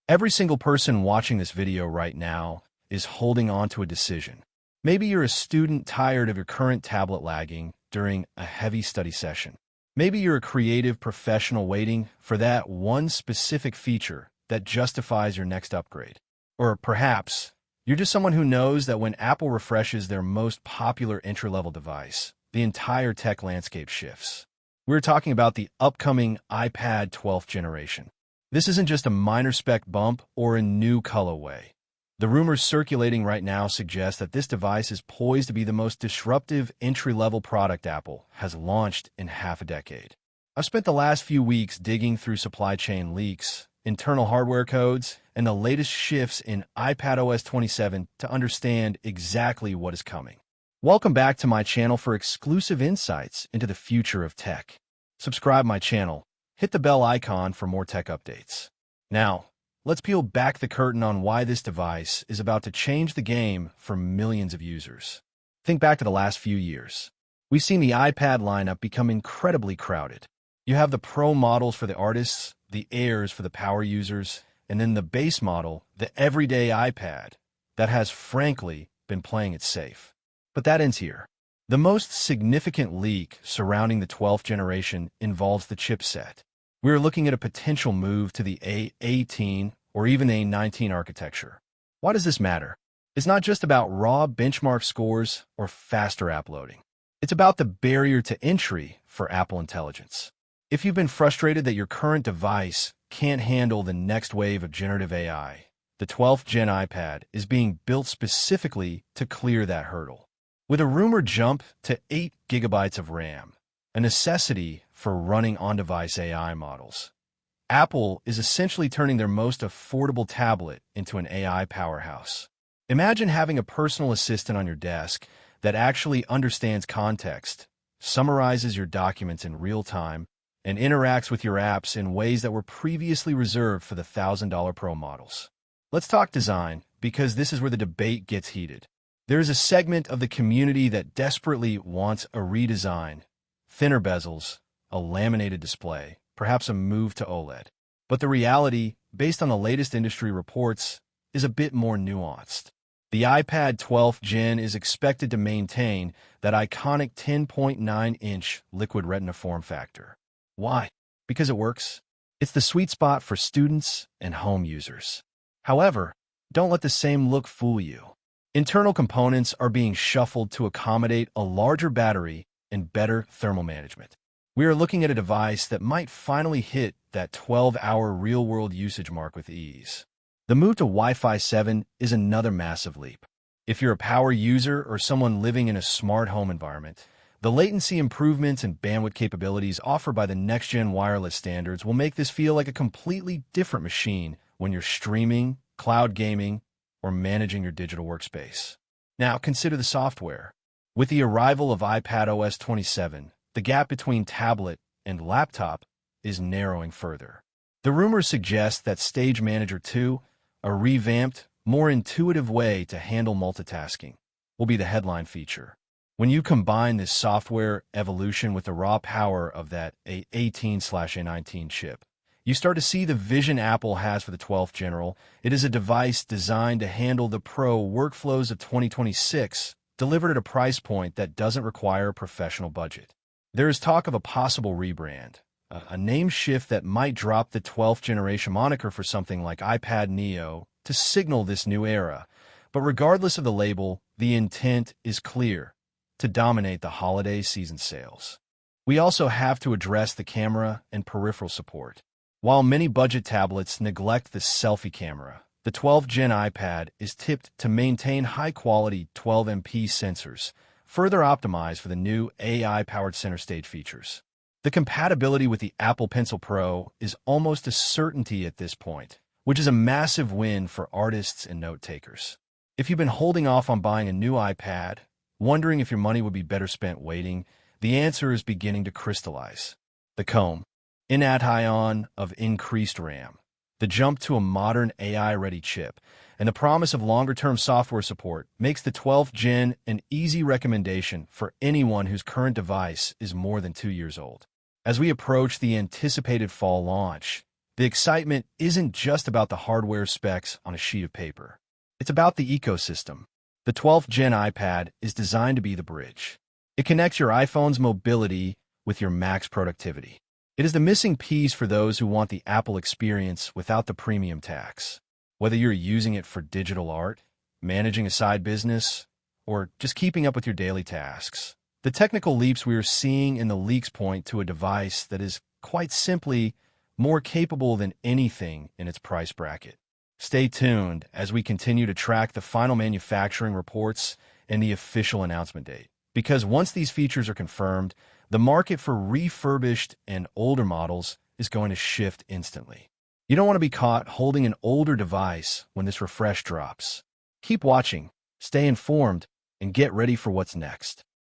Every single person watching this video right now is holding on to a decision. Maybe you're a student tired of your current tablet lagging during a heavy study session. Maybe you're a creative professional waiting for that one specific feature that justifies your next upgrade. Or perhaps you're just someone who knows that when Apple refreshes their most popular entry-level device, the entire tech landscape shifts. We're talking about the upcoming iPad 12th generation. This isn't just a minor spec bump or a new colorway. The rumors circulating right now suggest that this device is poised to be the most disruptive entry-level product Apple has launched in half a decade. I've spent the last few weeks digging through supply chain leaks, internal hardware codes, and the latest shifts in iPadOS 27 to understand exactly what is coming. Welcome back to my channel for exclusive insights into the future of tech. Subscribe my channel, hit the bell icon for more tech updates. Now, let's peel back the curtain on why this device is about to change the game for millions of users. Think back to the last few years. We've seen the iPad lineup become incredibly crowded. You have the Pro models for the artists, the Airs for the power users, and then the base model, the everyday iPad, that has, frankly, been playing it safe. But that ends here. The most significant leak surrounding the 12th generation involves the chipset. We're looking at a potential move to the A18 or even A19 architecture. Why does this matter? It's not just about raw benchmark scores or faster app loading. It's about the barrier to entry for Apple Intelligence. If you've been frustrated that your current device can't handle the next wave of generative AI, the 12th Gen iPad is being built specifically to clear that hurdle. With a rumored jump to 8 GB of RAM, a necessity for running on-device AI models, Apple is essentially turning their most affordable tablet into an AI powerhouse. Imagine having a personal assistant on your desk that actually understands context, summarizes your documents in real time, and interacts with your apps in ways that were previously reserved for the $1,000 Pro models. Let's talk design, because this is where the debate gets heated. There is a segment of the community that desperately wants a redesign, thinner bezels, a laminated display, perhaps a move to OLED. But the reality, based on the latest industry reports, is a bit more nuanced. The iPad 12th Gen is expected to maintain that iconic 10.9-inch liquid retina form factor. Why? Because it works. It's the sweet spot for students and home users. However, don't let the same look fool you. Internal components are being shuffled to accommodate a larger battery and better thermal management. We are looking at a device that might finally hit that 12-hour real-world usage mark with ease. The move to Wi-Fi 7 is another massive leap. If you're a power user or someone living in a smart home environment, the latency improvements and bandwidth capabilities offered by the next-gen wireless standards will make this feel like a completely different machine when you're streaming, cloud gaming, or managing your digital workspace. Now, consider the software. With the arrival of iPadOS 27, the gap between tablet and laptop is narrowing further. The rumors suggest that Stage Manager 2, a revamped, more intuitive way to handle multitasking, will be the headline feature. When you combine this software evolution with the raw power of that A18/A19 chip, you start to see the vision Apple has for the 12th General. It is a device designed to handle the pro workflows of 2026, delivered at a price point that doesn't require a professional budget. There is talk of a possible rebrand, a name shift that might drop the 12th generation moniker for something like iPad Neo to signal this new era. But regardless of the label, the intent is clear: to dominate the holiday season sales. We also have to address the camera and peripheral support. While many budget tablets neglect the selfie camera, the 12th Gen iPad is tipped to maintain high-quality 12MP sensors, further optimized for the new AI-powered center stage features. The compatibility with the Apple Pencil Pro is almost a certainty at this point, which is a massive win for artists and note-takers. If you've been holding off on buying a new iPad, wondering if your money would be better spent waiting, the answer is beginning to crystallize. The comb. In-at-ion of increased RAM, the jump to a modern AI-ready chip, and the promise of longer-term software support makes the 12th Gen an easy recommendation for anyone whose current device is more than 2 years old. As we approach the anticipated fall launch, The excitement isn't just about the hardware specs on a sheet of paper. It's about the ecosystem. The 12th Gen iPad is designed to be the bridge. It connects your iPhone's mobility with your Mac's productivity. It is the missing piece for those who want the Apple experience without the premium tax. Whether you're using it for digital art, managing a side business, or just keeping up with your daily tasks, the technical leaps we are seeing in the leaks point to a device that is, quite simply, more capable than anything in its price bracket. Stay tuned as we continue to track the final manufacturing reports and the official announcement date. Because once these features are confirmed, the market for refurbished and older models is going to shift instantly. You don't want to be caught holding an older device when this refresh drops. Keep watching, stay informed, and get ready for what's next.